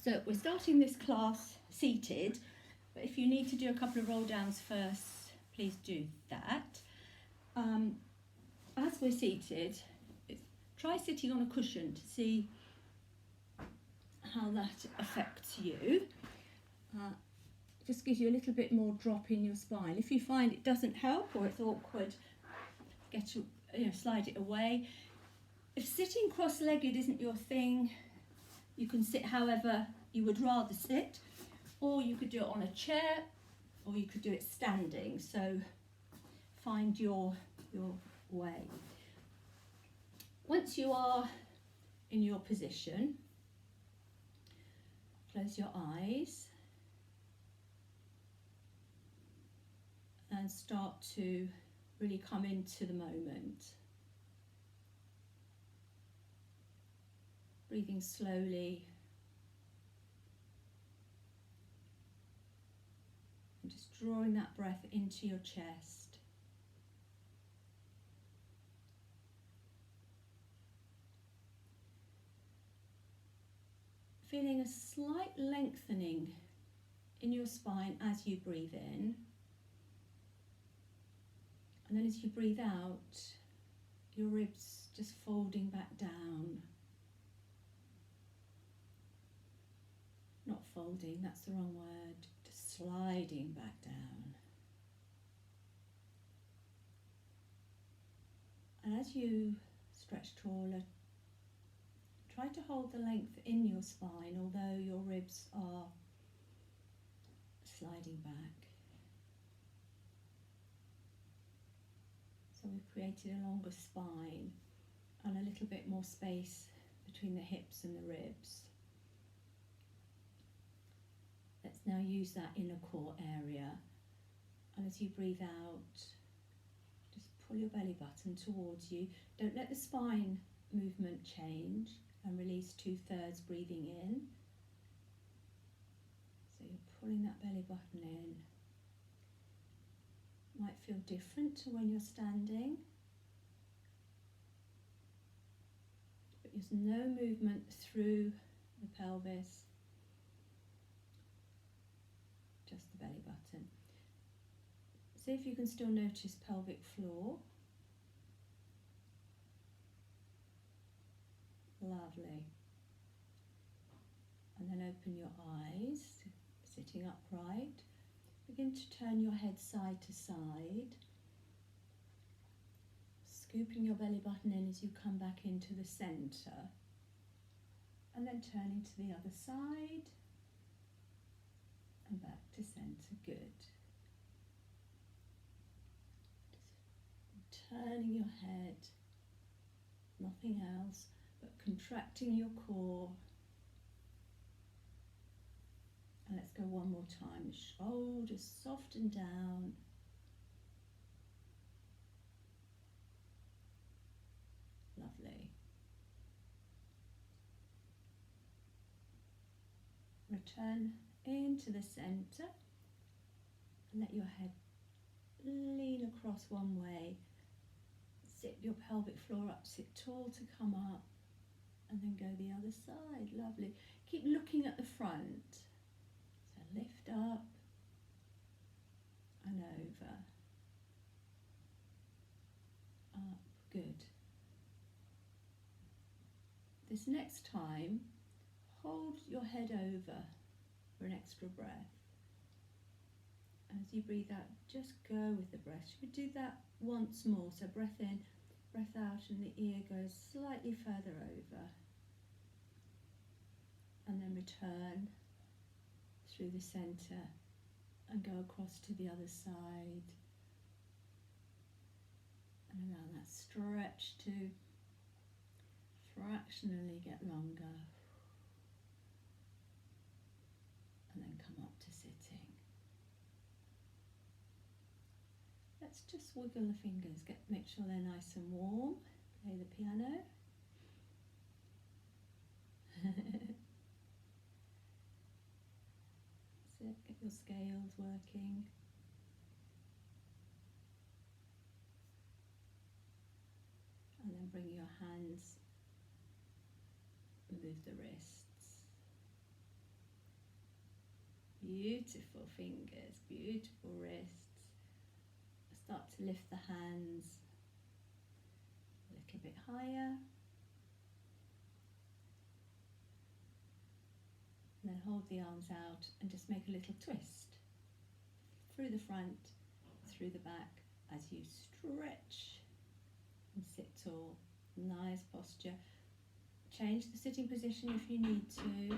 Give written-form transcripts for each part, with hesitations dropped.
So we're starting this class seated, but if you need to do a couple of roll downs first, please do that. As we're seated, try sitting on a cushion to see how that affects you. Just gives you a little bit more drop in your spine. If you find it doesn't help or it's awkward, slide it away. If sitting cross-legged isn't your thing, you can sit however you would rather sit, or you could do it on a chair, or you could do it standing. So find your way. Once you are in your position, close your eyes and start to really come into the moment. Breathing slowly and just drawing that breath into your chest. Feeling a slight lengthening in your spine as you breathe in. And then as you breathe out, your ribs just folding back down. Not folding, that's the wrong word, just sliding back down. And as you stretch taller, try to hold the length in your spine, although your ribs are sliding back. So we've created a longer spine and a little bit more space between the hips and the ribs. Let's now use that inner core area. And as you breathe out, just pull your belly button towards you. Don't let the spine movement change, and release 2/3 breathing in. So you're pulling that belly button in. Might feel different to when you're standing, but there's no movement through the pelvis, just the belly button. See if you can still notice pelvic floor. Lovely. And then open your eyes, sitting upright. Begin to turn your head side to side, scooping your belly button in as you come back into the centre, and then turning to the other side and back to centre. Good. Just turning your head, nothing else, but contracting your core. And let's go one more time. Shoulders soften down. Lovely. Return into the centre and let your head lean across one way. Sit your pelvic floor up, sit tall to come up, and then go the other side. Lovely. Keep looking at the front. So lift up and over. Up. Good. This next time, hold your head over for an extra breath. As you breathe out, just go with the breath. You could do that once more. So breath in, breath out, and the ear goes slightly further over. And then return through the centre and go across to the other side. And allow that stretch to fractionally get longer. And then come up to sitting. Let's just wiggle the fingers, make sure they're nice and warm. Play the piano. That's it, get your scales working. And then bring your hands, move the wrists. Beautiful fingers, beautiful wrists. Start to lift the hands a little bit higher. And then hold the arms out and just make a little twist through the front, through the back as you stretch and sit tall. Nice posture. Change the sitting position if you need to.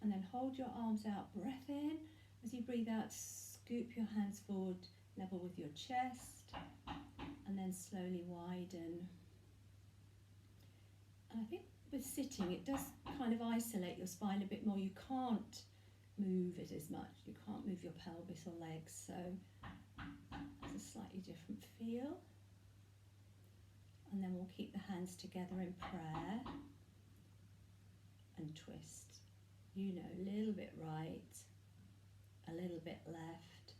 And then hold your arms out, breath in. As you breathe out, scoop your hands forward, level with your chest, and then slowly widen. And I think with sitting, it does kind of isolate your spine a bit more. You can't move it as much. You can't move your pelvis or legs, so it's a slightly different feel. And then we'll keep the hands together in prayer and twist. You know, a little bit right, a little bit left,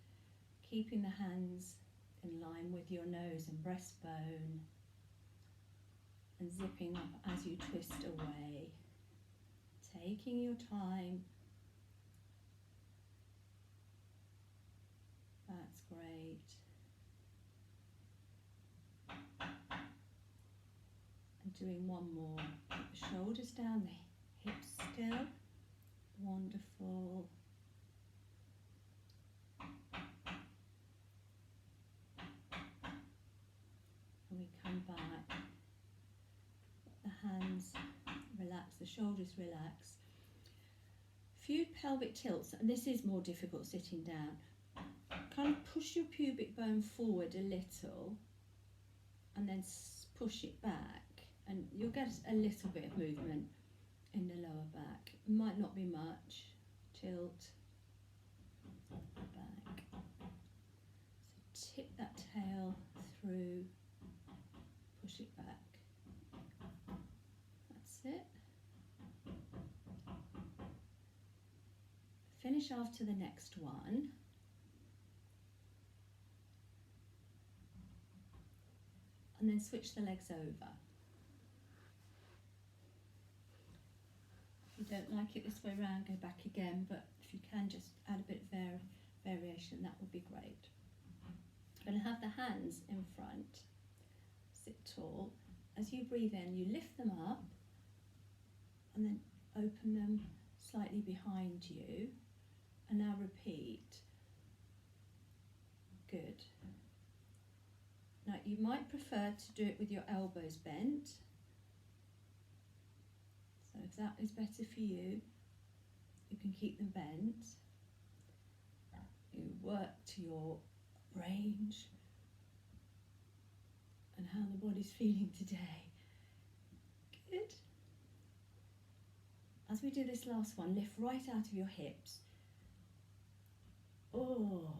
keeping the hands in line with your nose and breastbone, and zipping up as you twist away, taking your time. That's great. And doing one more. Keep the shoulders down, the hips still. Wonderful. And we come back. The hands relax, the shoulders relax. Few pelvic tilts, and this is more difficult sitting down. Kind of push your pubic bone forward a little and then push it back, and you'll get a little bit of movement in the lower back. Might not be much. Tilt back. So tip that tail through, push it back. That's it. Finish after the next one. And then switch the legs over. If you don't like it this way around, go back again, but if you can just add a bit of variation, that would be great. You're going to have the hands in front, sit tall. As you breathe in, you lift them up and then open them slightly behind you, and now repeat. Good. Now you might prefer to do it with your elbows bent. So if that is better for you, you can keep them bent. You work to your range and how the body's feeling today. Good. As we do this last one, lift right out of your hips. Oh,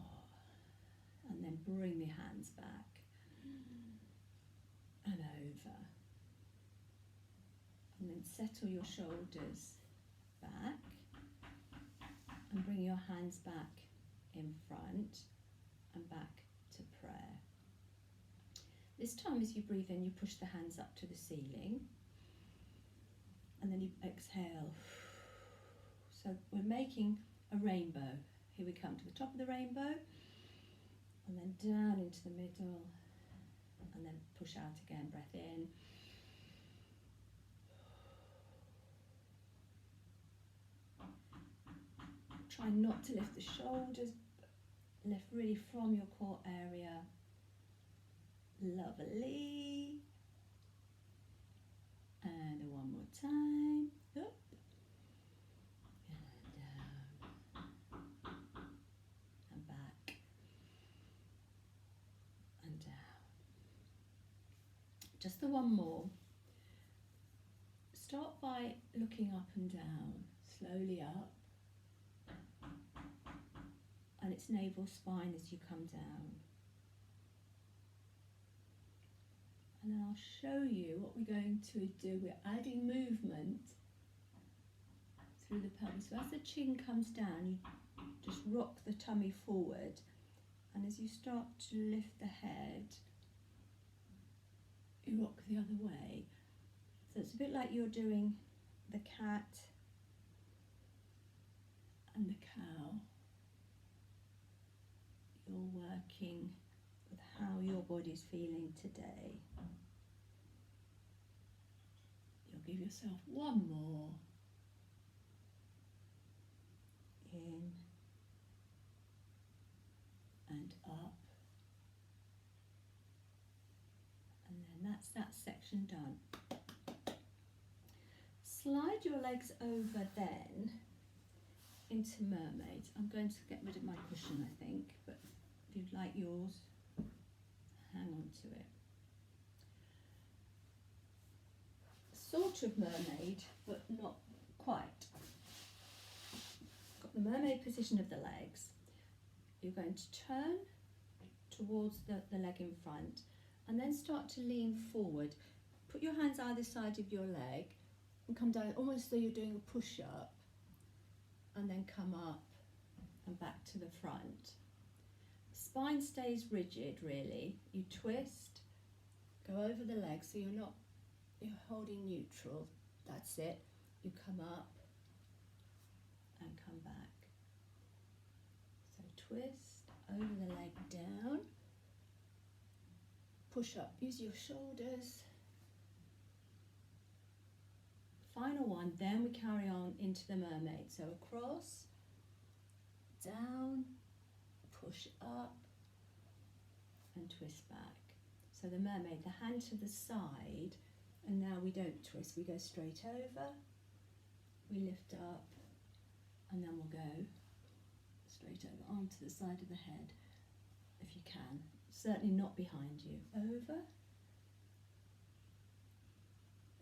and then bring the hands back and over. And then settle your shoulders back and bring your hands back in front and back to prayer. This time as you breathe in, you push the hands up to the ceiling and then you exhale. So we're making a rainbow. Here we come to the top of the rainbow and then down into the middle and then push out again, breath in. Try not to lift the shoulders, lift really from your core area. Lovely. And one more time. Up. And down. And back. And down. Just the one more. Start by looking up and down, slowly up. And it's navel spine as you come down. And then I'll show you what we're going to do. We're adding movement through the pelvis. So as the chin comes down, you just rock the tummy forward. And as you start to lift the head, you rock the other way. So it's a bit like you're doing the cat and and the cow. You're working with how your body's feeling today. You'll give yourself one more. In and up. And then that's that section done. Slide your legs over then into mermaid. I'm going to get rid of my cushion, I think, but if you'd like yours, hang on to it. Sort of mermaid, but not quite. Got the mermaid position of the legs. You're going to turn towards the leg in front and then start to lean forward. Put your hands either side of your leg and come down almost as though you're doing a push-up, and then come up and back to the front. Spine stays rigid really. You twist, go over the leg so you're holding neutral. That's it. You come up and come back. So twist, over the leg down, push up, use your shoulders. Final one, then we carry on into the mermaid. So across, down, push up and twist back. So the mermaid, the hand to the side, and now we don't twist, we go straight over, we lift up, and then we'll go straight over onto the side of the head, if you can. Certainly not behind you. Over,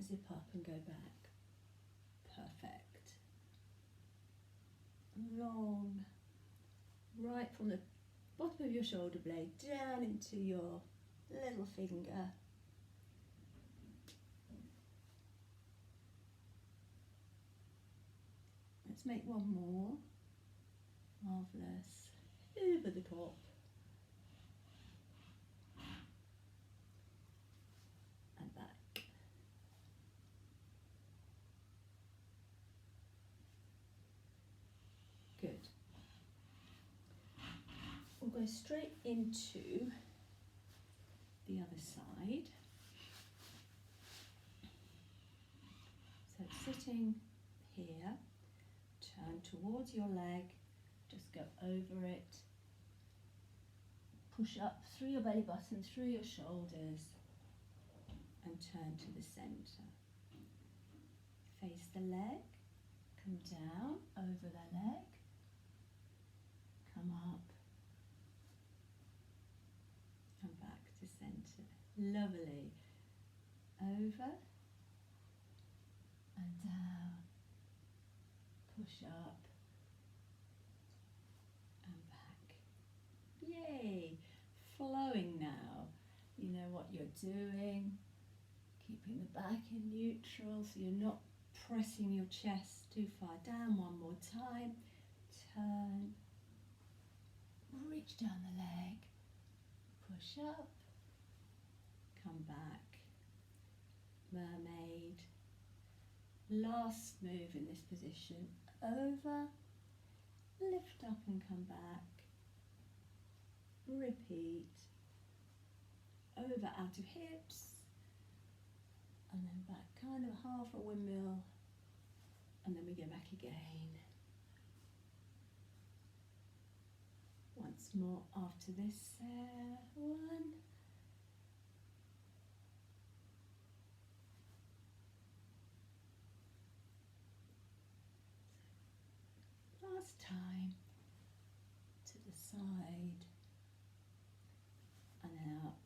zip up and go back. Perfect. Long, right from the bottom of your shoulder blade down into your little finger. Let's make one more. Marvellous. Over the top. And back. Good. We'll go straight into the other side. So sitting here, turn towards your leg, just go over it, push up through your belly button, through your shoulders, and turn to the centre. Face the leg, come down over the leg, come up and back to centre. Lovely. Over and down, push up and back. Yay! Flowing now. You know what you're doing. Keeping the back in neutral so you're not pressing your chest too far down. One more time. Turn. Reach down the leg. Push up. Come back. Mermaid. Last move in this position. Over. Lift up and come back. Repeat. Over out of hips. And then back, kind of half a windmill, and then we go back again. Once more after this one. Last time, to the side, and then up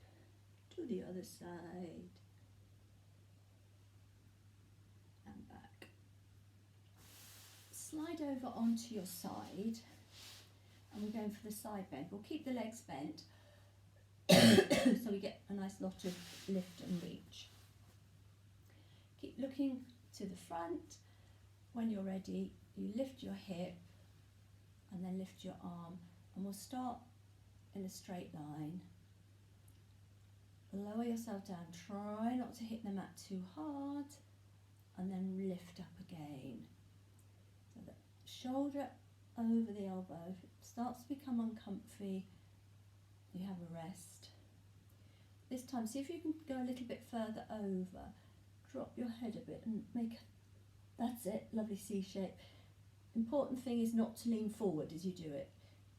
to the other side. Slide over onto your side, and we're going for the side bend. We'll keep the legs bent so we get a nice lot of lift and reach. Keep looking to the front. When you're ready, you lift your hip and then lift your arm, and we'll start in a straight line. Lower yourself down, try not to hit the mat too hard, and then lift up again. Shoulder over the elbow. If it starts to become uncomfy, you have a rest. This time, see if you can go a little bit further over. Drop your head a bit and that's it, lovely C shape. Important thing is not to lean forward as you do it.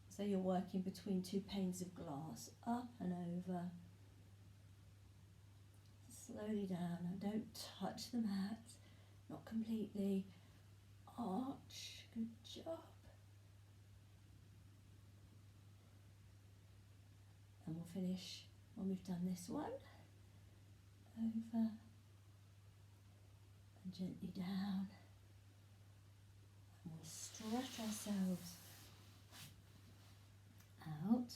So you're working between two panes of glass, up and over. Slowly down, and don't touch the mat, not completely. Arch, good job. And we'll finish when we've done this one. Over and gently down. And we'll stretch ourselves out.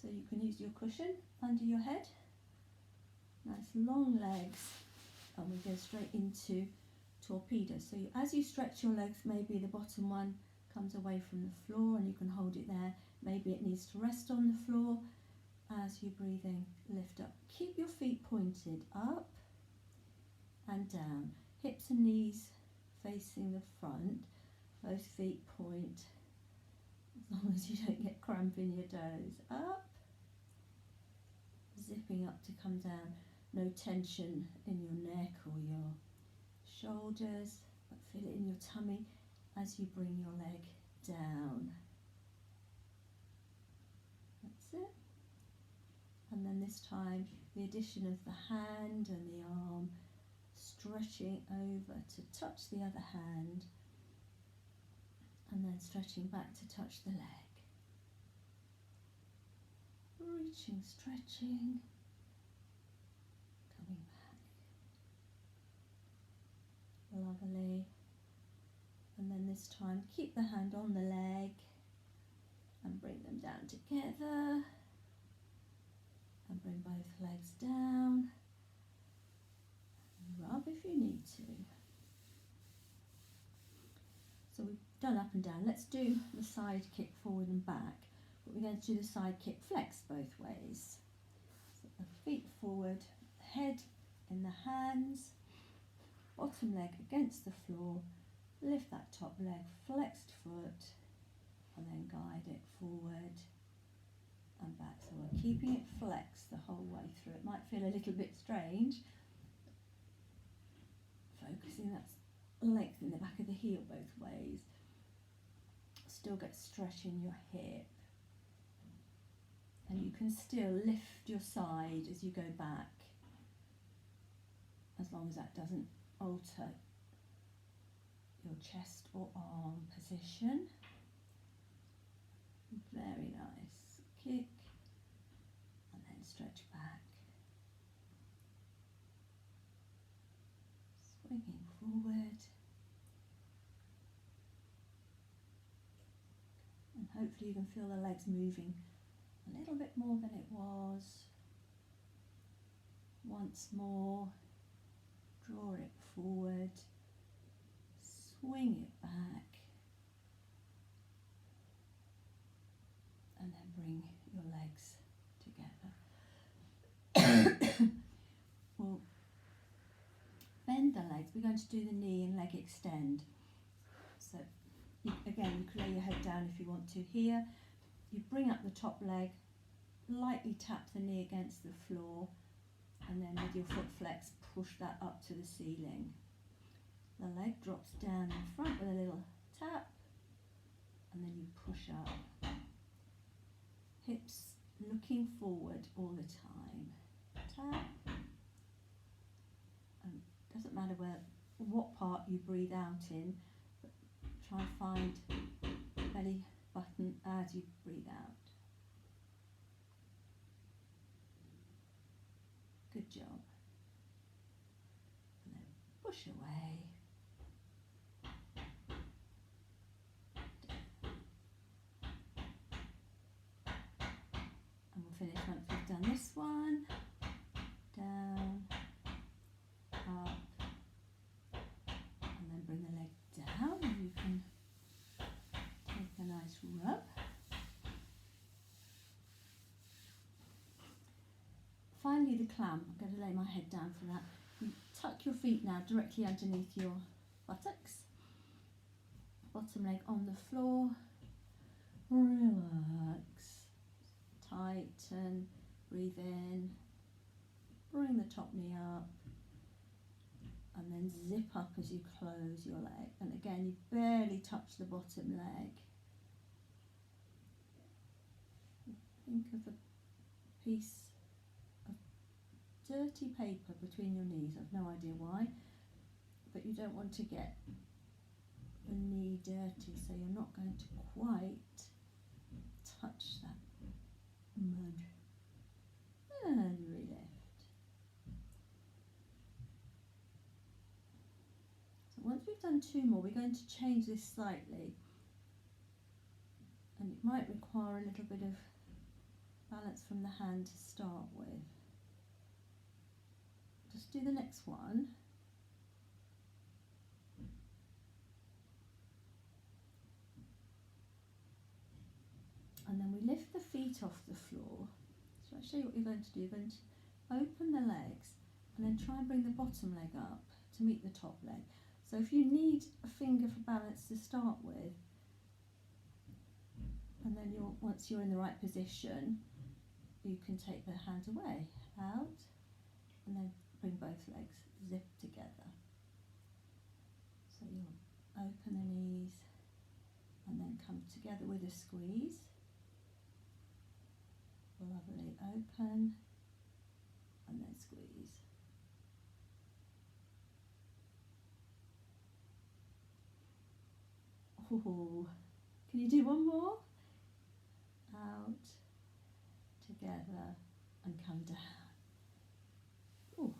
So you can use your cushion under your head. Nice long legs. And we go straight into torpedo. So as you stretch your legs, maybe the bottom one comes away from the floor and you can hold it there. Maybe it needs to rest on the floor. As you're breathing, lift up. Keep your feet pointed up and down. Hips and knees facing the front. Both feet point. As long as you don't get cramp in your toes. Up. Zipping up to come down. No tension in your neck or your shoulders, but feel it in your tummy as you bring your leg down. That's it. And then this time, the addition of the hand and the arm, stretching over to touch the other hand, and then stretching back to touch the leg. Reaching, stretching, coming back. Lovely. And then this time, keep the hand on the leg and bring them down together. And bring both legs down. Rub if you need to. So we've done up and down. Let's do the side kick forward and back. But we're going to do the side kick flex both ways. So the feet forward, head in the hands, bottom leg against the floor, lift that top leg, flexed foot, and then guide it forward and back. So we're keeping it flexed the whole way through. It might feel a little bit strange. Focusing that length in the back of the heel both ways. Still get stretch in your hip. And you can still lift your side as you go back, as long as that doesn't alter your chest or arm position. Very nice. Kick and then stretch back. Swinging forward. And hopefully you can feel the legs moving a little bit more than it was. Once more, draw it forward, swing it back, and then bring your legs together. We'll bend the legs. We're going to do the knee and leg extend. So again, you can lay your head down if you want to here. You bring up the top leg, lightly tap the knee against the floor, and then with your foot flex, push that up to the ceiling. The leg drops down in front with a little tap, and then you push up. Hips looking forward all the time. Tap. And it doesn't matter what part you breathe out in, but try and find belly button as you breathe out. Good job. And then push away. And we'll finish once we've done this one. Down, up, and then bring the leg down. And you can take a nice rub. Finally, the clam. I'm going to lay my head down for that. You tuck your feet now directly underneath your buttocks. bottom leg on the floor. Relax, tighten, breathe in, bring the top knee up, and then zip up as you close your leg. And again, you barely touch the bottom leg. Think of a piece of dirty paper between your knees. I've no idea why, but you don't want to get the knee dirty, so you're not going to quite touch that mud. And relift. So once we've done 2 more, we're going to change this slightly, and it might require a little bit of balance from the hand to start with. Just do the next one. And then we lift the feet off the floor. So I'll show you what you're going to do. You're going to open the legs and then try and bring the bottom leg up to meet the top leg. So if you need a finger for balance to start with, and then once you're in the right position, you can take the hand away, out, and then bring both legs, zip together. So you'll open the knees and then come together with a squeeze. Lovely, open and then squeeze. Oh, can you do one more? Out, together and come down. Ooh.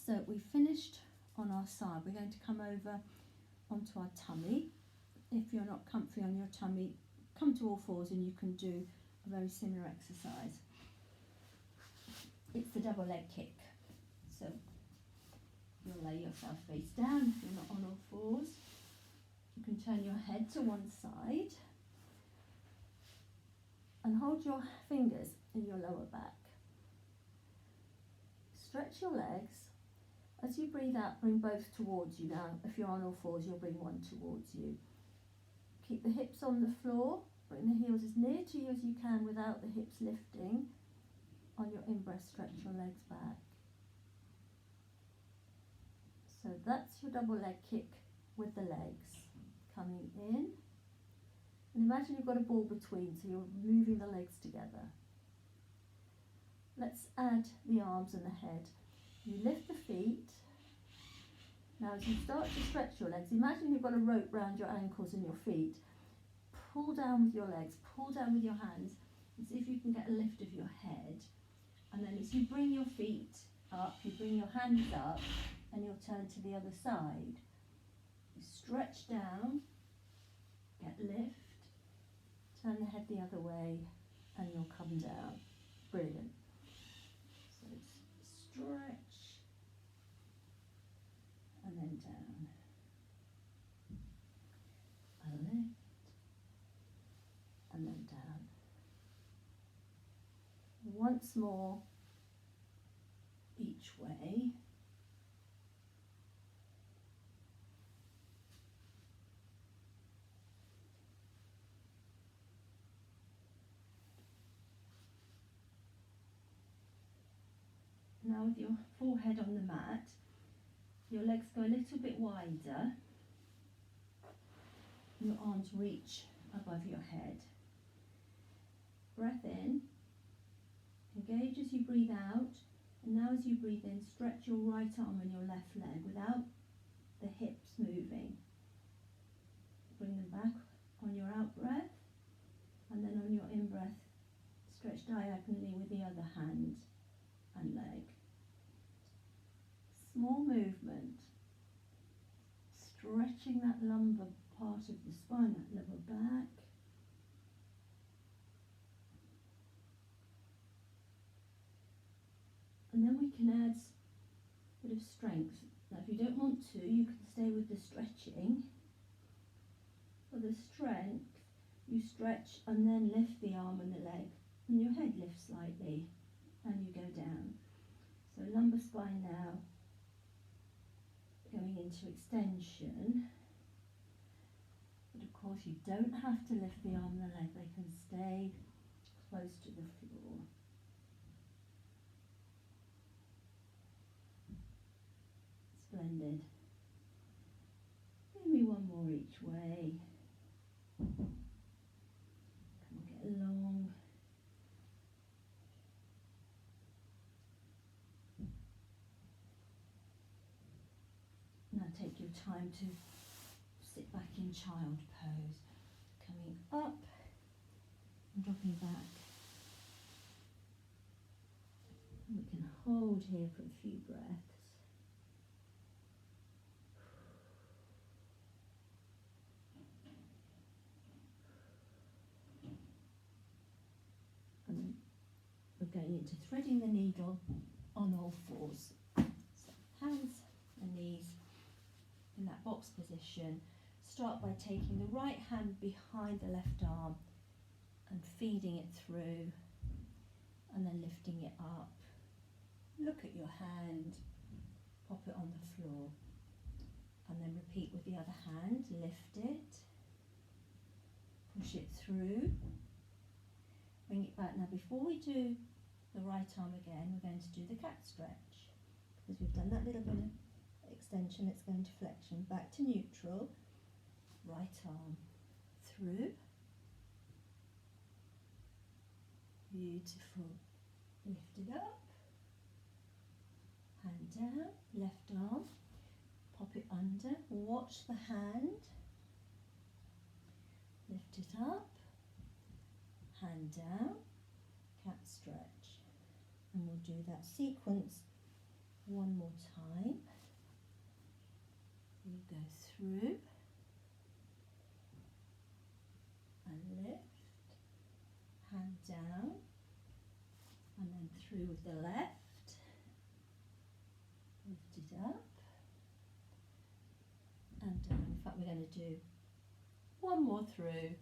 So we finished on our side. We're going to come over onto our tummy. If you're not comfy on your tummy, come to all fours and you can do a very similar exercise. It's the double leg kick. So you'll lay yourself face down if you're not on all fours. You can turn your head to one side and hold your fingers in your lower back. Stretch your legs. As you breathe out, bring both towards you. Now, if you're on all fours, you'll bring one towards you. Keep the hips on the floor. Bring the heels as near to you as you can without the hips lifting. On your in-breath, stretch your legs back. So that's your double leg kick with the legs. Coming in. And imagine you've got a ball between, so you're moving the legs together. Let's add the arms and the head. You lift the feet. Now as you start to stretch your legs, imagine you've got a rope round your ankles and your feet. Pull down with your legs, pull down with your hands, and see if you can get a lift of your head. And then as you bring your feet up, you bring your hands up, and you'll turn to the other side. You stretch down, get lift, turn the head the other way, and you'll come down. Brilliant. So it's stretch, and then down. A lift, and then down. Once more, each way. Now with your forehead on the mat, your legs go a little bit wider. Your arms reach above your head. Breath in, engage as you breathe out, and now as you breathe in, stretch your right arm and your left leg without the hips moving. Bring them back on your out breath, and then on your in breath, stretch diagonally with the other hand and leg. Small movement, stretching that lumbar part of the spine, that lower back. And then we can add a bit of strength. Now if you don't want to, you can stay with the stretching. For the strength, you stretch and then lift the arm and the leg, and your head lifts slightly, and you go down. So lumbar spine now, going into extension. course, you don't have to lift the arm and the leg, they can stay close to the floor. Splendid. Give me one more each way. Come on, get long. Now take your time to sit back in child pose. Coming up and dropping back. And we can hold here for a few breaths. And we're going into threading the needle on all fours. So hands and knees in that box position. Start by taking the right hand behind the left arm and feeding it through, and then lifting it up. Look at your hand, pop it on the floor, and then repeat with the other hand. Lift it, push it through, bring it back. Now before we do the right arm again, we're going to do the cat stretch, because we've done that little bit of extension. Let's go into flexion, back to neutral, right arm through, beautiful, lift it up, hand down, left arm, pop it under, watch the hand, lift it up, hand down, cat stretch, and we'll do that sequence one more time. You go through and lift, hand down, and then through with the left, lift it up and down. In fact, we're going to do one more through.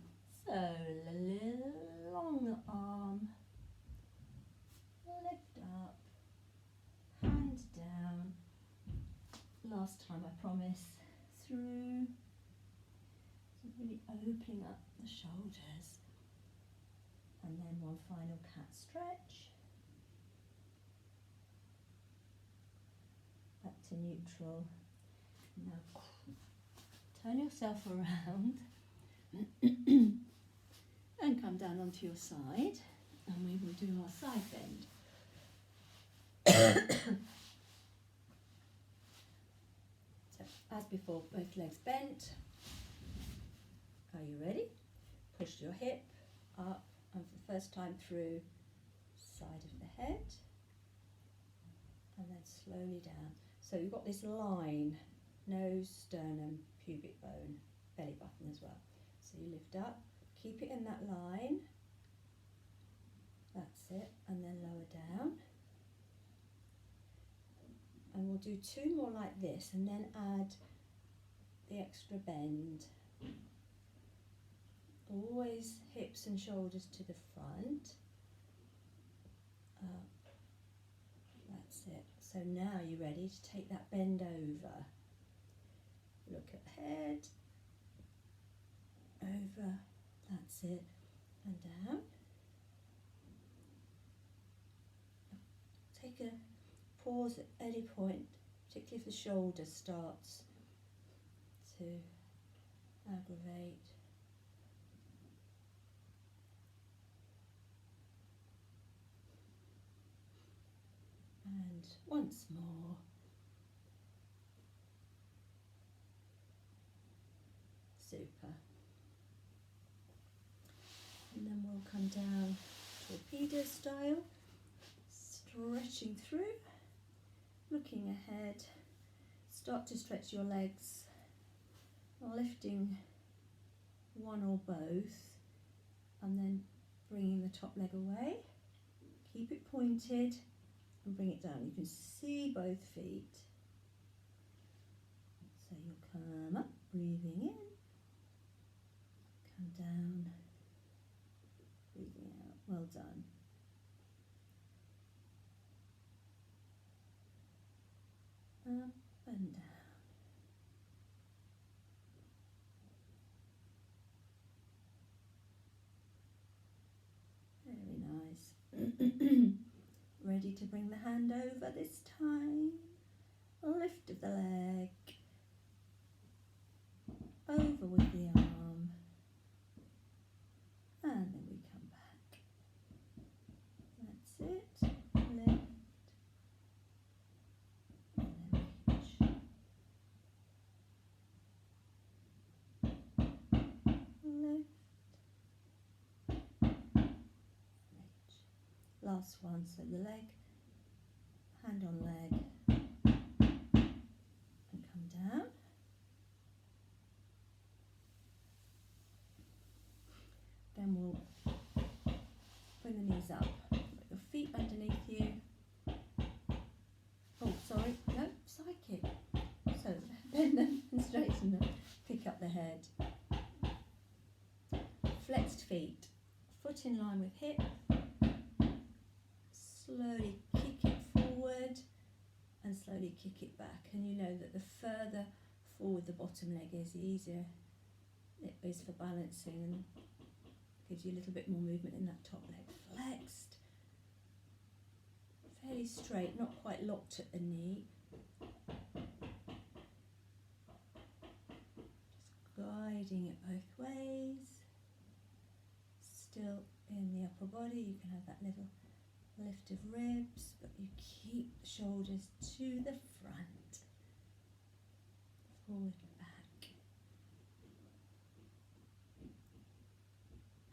So long arm, lift up, hand down. Last time, I promise. Through, so really opening up the shoulders, and then one final cat stretch, back to neutral. Now turn yourself around and come down onto your side, and we will do our side bend. As before, both legs bent. Are you ready? Push your hip up, and for the first time through, side of the head, and then slowly down. So you've got this line, nose, sternum, pubic bone, belly button as well. So you lift up, keep it in that line, that's it, and then lower down. And we'll do two more like this, and then add the extra bend. Always hips and shoulders to the front. Up. That's it. So now you're ready to take that bend over. Look at the head. Over. That's it. And down. Take a pause at any point, particularly if the shoulder starts to aggravate. And once more. Super. And then we'll come down torpedo style, stretching through. Looking ahead, start to stretch your legs, lifting one or both, and then bringing the top leg away. Keep it pointed and bring it down. You can see both feet. So you'll come up, breathing in, come down, breathing out. Well done. Up and down. to bring the hand over this time. Lift of the leg. Over with the arm. And then we come back. That's it. Lift. And then reach. Lift. Reach. Last one, so the leg, hand on leg, and come down. Then we'll bring the knees up, put your feet underneath you. Oh, sorry, no, side kick. So bend them and straighten them, pick up the head. Flexed feet, foot in line with hip. Slowly kick it forward and slowly kick it back. And you know that the further forward the bottom leg is, the easier it is for balancing and gives you a little bit more movement in that top leg. Flexed, fairly straight, not quite locked at the knee. Just guiding it both ways. Still in the upper body, you can have that little lift of ribs, but you keep the shoulders to the front. Forward, back.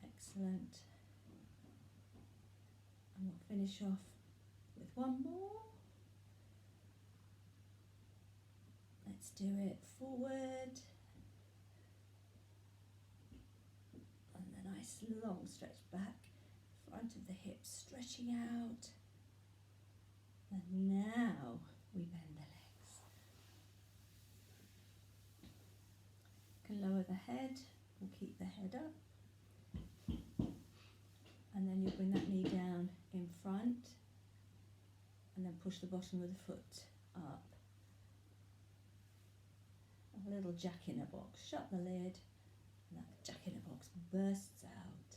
Excellent. And we'll finish off with one more. Let's do it forward. And a nice long stretch back. Front of the hips stretching out. And now we bend the legs. You can lower the head or keep the head up. And then you bring that knee down in front and then push the bottom of the foot up. A little jack in a box. Shut the lid and that jack in a box bursts out.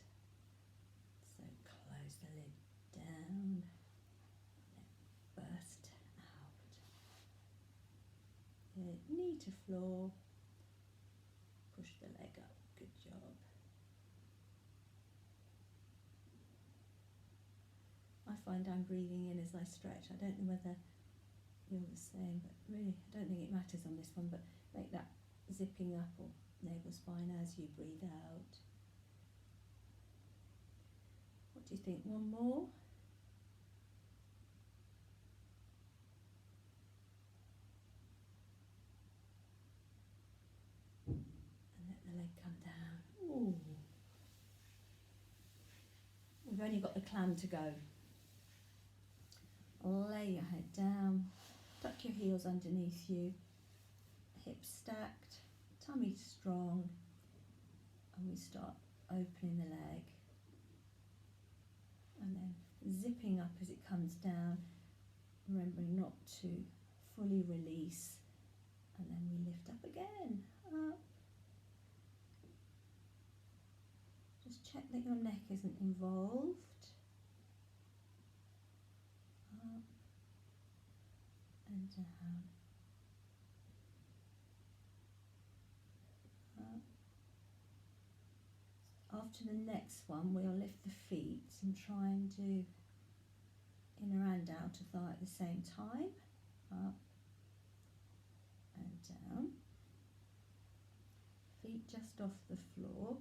So close the lid down and then burst out. Knee to floor. Push the leg up. Good job. I find I'm breathing in as I stretch. I don't know whether you're the same, but really I don't think it matters on this one, but make that zipping up or navel spine as you breathe out. What do you think? One more? And let the leg come down. Ooh. We've only got the clam to go. Lay your head down, tuck your heels underneath you, hips stacked, tummy strong, and we start opening the leg and then zipping up as it comes down, remembering not to fully release, and then we lift up again, up. Just check that your neck isn't involved. Up and down. Up. After the next one, we'll lift the feet and try and do inner and outer thigh at the same time. Up and down. Feet just off the floor.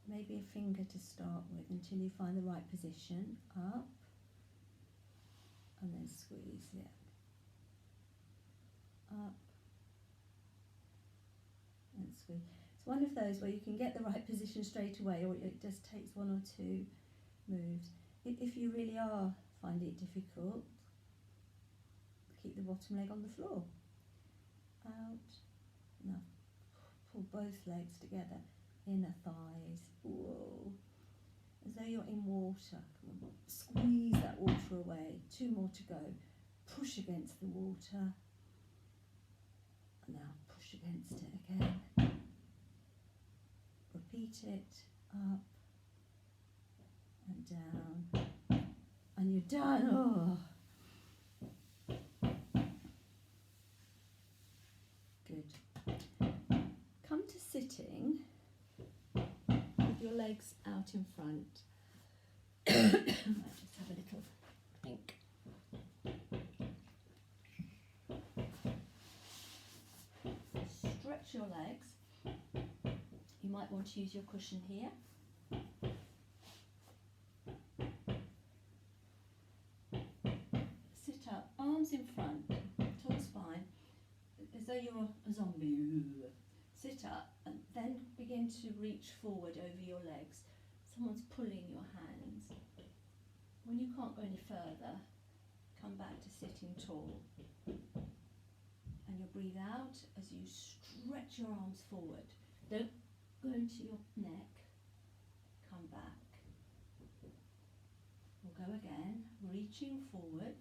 Maybe a finger to start with until you find the right position. Up. And then squeeze it. Up. And squeeze. It's one of those where you can get the right position straight away, or it just takes one or two moves. If you really are finding it difficult, keep the bottom leg on the floor. Out. Now pull both legs together. Inner thighs. Whoa. As though you're in water. Come on. Squeeze that water away. 2 more to go. Push against the water. And now push against it again. Repeat it. Up and down. And you're done. Oh, your legs out in front. I might just have a little think. Stretch your legs. You might want to use your cushion here. Sit up, arms in front, tall spine, as though you're a zombie. Sit up and then begin to reach forward over your legs. Someone's pulling your hands. When you can't go any further, come back to sitting tall. And you'll breathe out as you stretch your arms forward. Don't go into your neck. Come back. We'll go again, reaching forward.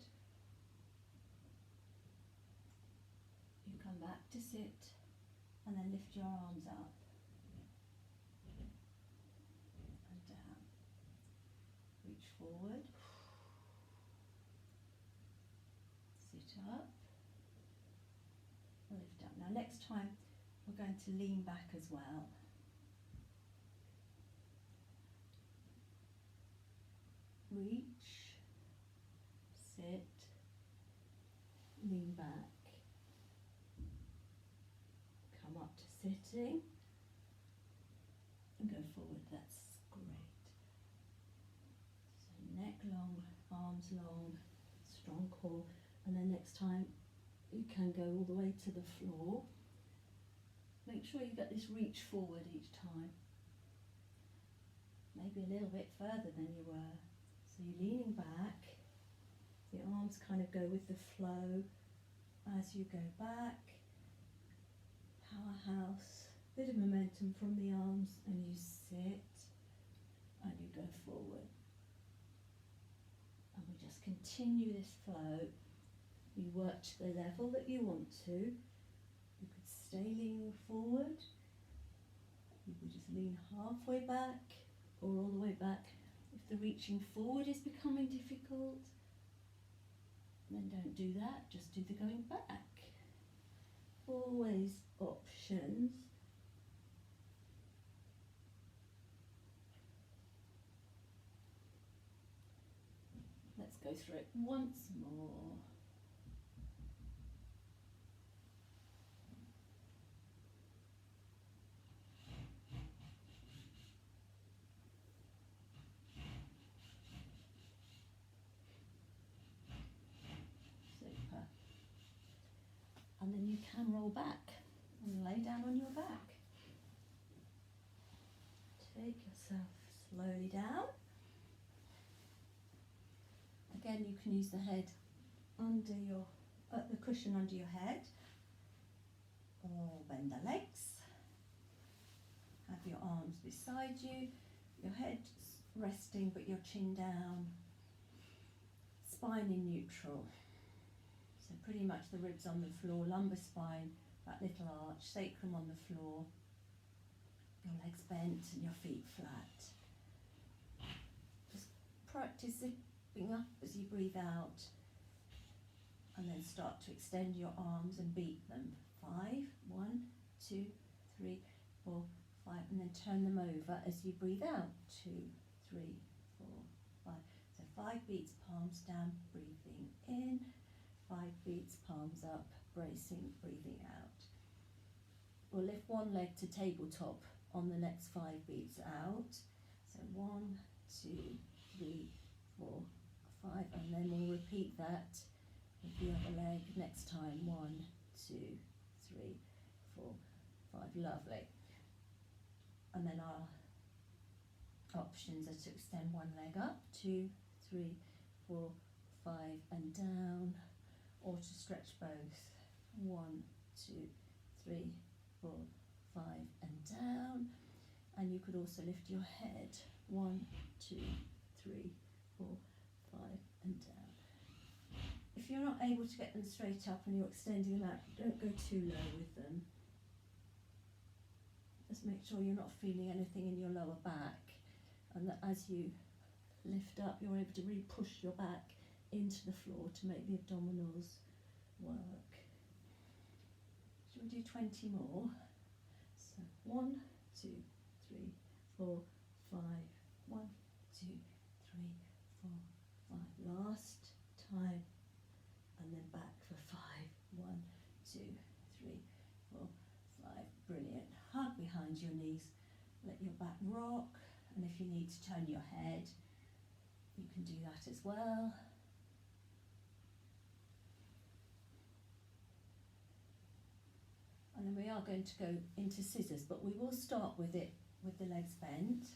You come back to sit and then lift your arms up and down. Reach forward. Sit up. Lift up. Now next time we're going to lean back as well. Reach, sit, lean back, come up to sitting and go forward. That's great. So neck long, arms long, strong core, and then next time you can go all the way to the floor. Make sure you get this reach forward each time. Maybe a little bit further than you were. So you're leaning back, the arms kind of go with the flow as you go back. Powerhouse, bit of momentum from the arms, and you sit and you go forward. And we just continue this flow. You work to the level that you want to. You could stay leaning forward. You could just lean halfway back or all the way back. If the reaching forward is becoming difficult, then don't do that, just do the going back. Always options. Let's go through it once more. And then you can roll back and lay down on your back. Take yourself slowly down. Again, you can use the head under your, the cushion under your head, or bend the legs. Have your arms beside you, your head resting but your chin down, spine in neutral. So pretty much the ribs on the floor, lumbar spine, that little arch, sacrum on the floor, your legs bent and your feet flat. Just practice zipping up as you breathe out, and then start to extend your arms and beat them. 5, 1, 2, 3, 4, 5, and then turn them over as you breathe out. 2, 3, 4, 5. So 5 beats, palms down, breathing in. 5 beats, palms up, bracing, breathing out. We'll lift one leg to tabletop on the next 5 beats out. So 1, 2, 3, 4, 5, and then we'll repeat that with the other leg next time. 1, 2, 3, 4, 5. Lovely. And then our options are to extend one leg up, 2, 3, 4, 5, and down, or to stretch both. 1, 2, 3, 4, 5, and down. And you could also lift your head. 1, 2, 3, 4, 5, and down. If you're not able to get them straight up and you're extending them out, don't go too low with them. Just make sure you're not feeling anything in your lower back, and that as you lift up, you're able to really push your back into the floor to make the abdominals work. Should we do 20 more? So 1, 2, 3, 4, 5. 1, 2, 3, 4, 5. Last time. And then back for 5. 1, 2, 3, 4, 5. Brilliant. Hug behind your knees. Let your back rock. And if you need to turn your head, you can do that as well. And then we are going to go into scissors, but we will start with it with the legs bent.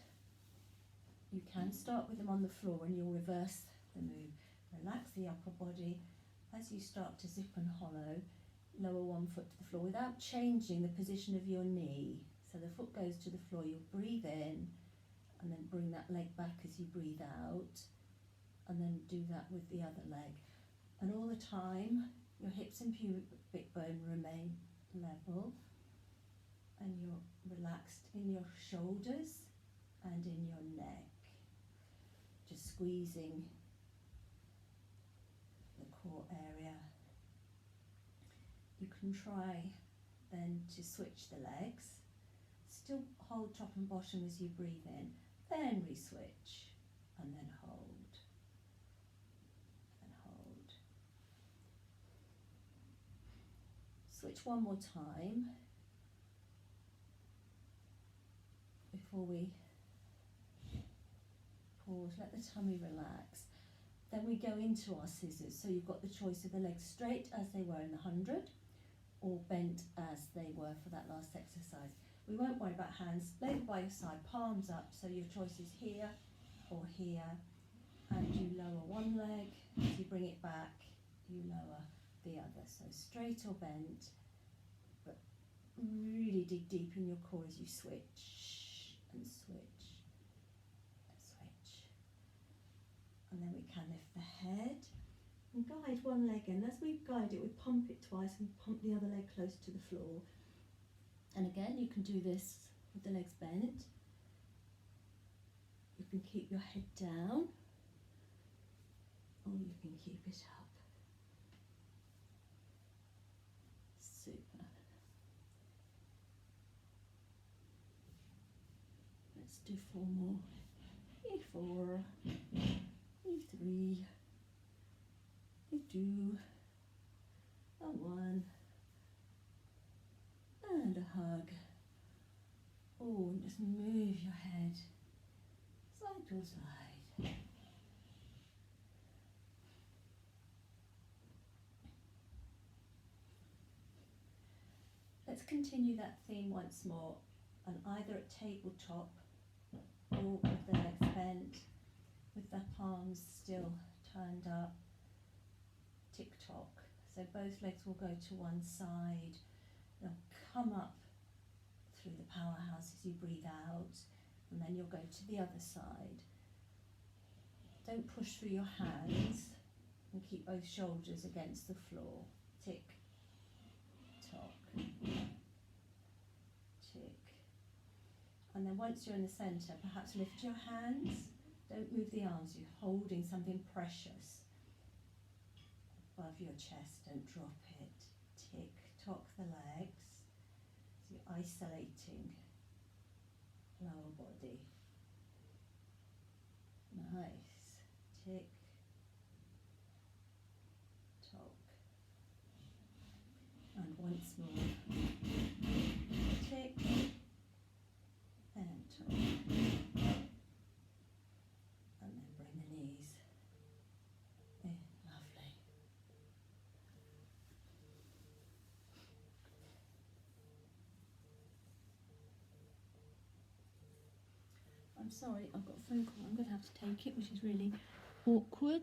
You can start with them on the floor and you'll reverse the move. Relax the upper body as you start to zip and hollow. Lower one foot to the floor without changing the position of your knee. So the foot goes to the floor, you'll breathe in and then bring that leg back as you breathe out, and then do that with the other leg. And all the time your hips and pubic bone remain level and you're relaxed in your shoulders and in your neck, just squeezing the core area. You can try then to switch the legs, still hold top and bottom as you breathe in, then re-switch and then hold and hold. Switch one more time before we pause, let the tummy relax. Then we go into our scissors, so you've got the choice of the legs straight as they were in the 100 or bent as they were for that last exercise. We won't worry about hands, lay them by your side, palms up, so your choice is here or here, and you lower one leg, as you bring it back, you lower the other, so straight or bent, but really dig deep in your core as you switch and switch and switch. And then we can lift the head and guide one leg in. As we guide it, we pump it twice and pump the other leg close to the floor. And again, you can do this with the legs bent. You can keep your head down, or you can keep it up. Super. Let's do 4 more. E4, E3, E2, a 1, and a hug. Oh, and just move your head side to side. Let's continue that theme once more, and either at tabletop or with the legs bent, with the palms still turned up, tick-tock. So both legs will go to one side. They'll come up through the powerhouse as you breathe out, and then you'll go to the other side. Don't push through your hands and keep both shoulders against the floor. Tick, tock, tick. And then once you're in the centre, perhaps lift your hands. Don't move the arms, you're holding something precious above your chest, don't drop it. Tick, tock the legs, so you're isolating lower body. Nice. Tick, tock. And once more. Tick, and tock. And then bring the knees in. Lovely. I'm sorry, I've got a phone call. I'm going to have to take it, which is really awkward.